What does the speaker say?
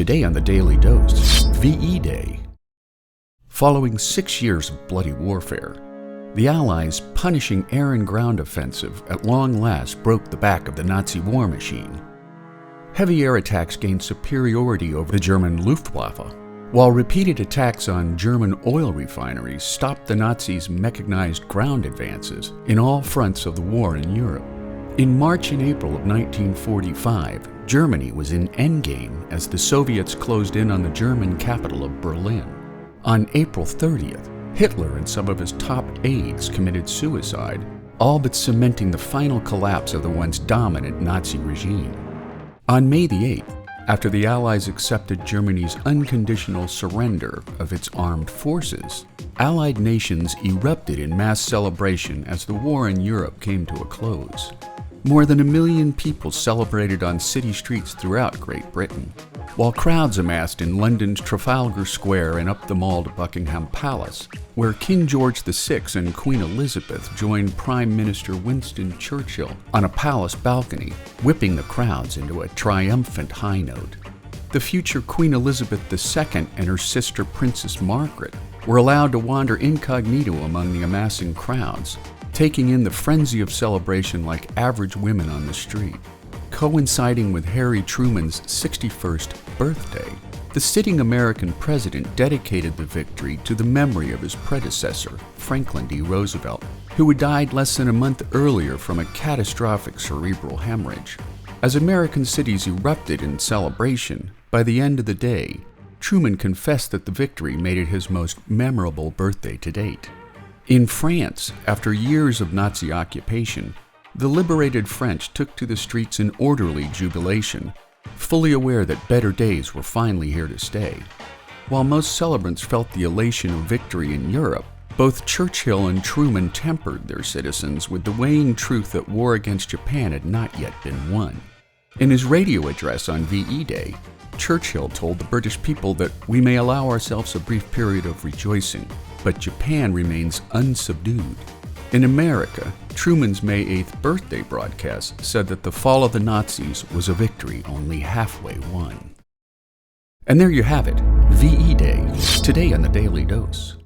Today on the Daily Dose, VE Day. Following 6 years of bloody warfare, the Allies' punishing air and ground offensive at long last broke the back of the Nazi war machine. Heavy air attacks gained superiority over the German Luftwaffe, while repeated attacks on German oil refineries stopped the Nazis' mechanized ground advances in all fronts of the war in Europe. In March and April of 1945, Germany was in Endgame as the Soviets closed in on the German capital of Berlin. On April 30th, Hitler and some of his top aides committed suicide, all but cementing the final collapse of the once dominant Nazi regime. On May the 8th, after the Allies accepted Germany's unconditional surrender of its armed forces, Allied nations erupted in mass celebration as the war in Europe came to a close. More than 1 million people celebrated on city streets throughout Great Britain, while crowds amassed in London's Trafalgar Square and up the Mall to Buckingham Palace, where King George VI and Queen Elizabeth joined Prime Minister Winston Churchill on a palace balcony, whipping the crowds into a triumphant high note. The future Queen Elizabeth II and her sister Princess Margaret were allowed to wander incognito among the amassing crowds, taking in the frenzy of celebration like average women on the street. Coinciding with Harry Truman's 61st birthday, the sitting American president dedicated the victory to the memory of his predecessor, Franklin D. Roosevelt, who had died less than a month earlier from a catastrophic cerebral hemorrhage. As American cities erupted in celebration, by the end of the day, Truman confessed that the victory made it his most memorable birthday to date. In France, after years of Nazi occupation, the liberated French took to the streets in orderly jubilation, fully aware that better days were finally here to stay. While most celebrants felt the elation of victory in Europe, both Churchill and Truman tempered their citizens with the weighing truth that war against Japan had not yet been won. In his radio address on VE Day, Churchill told the British people that we may allow ourselves a brief period of rejoicing, but Japan remains unsubdued. In America, Truman's May 8th birthday broadcast said that the fall of the Nazis was a victory only halfway won. And there you have it, VE Day, today on the Daily Dose.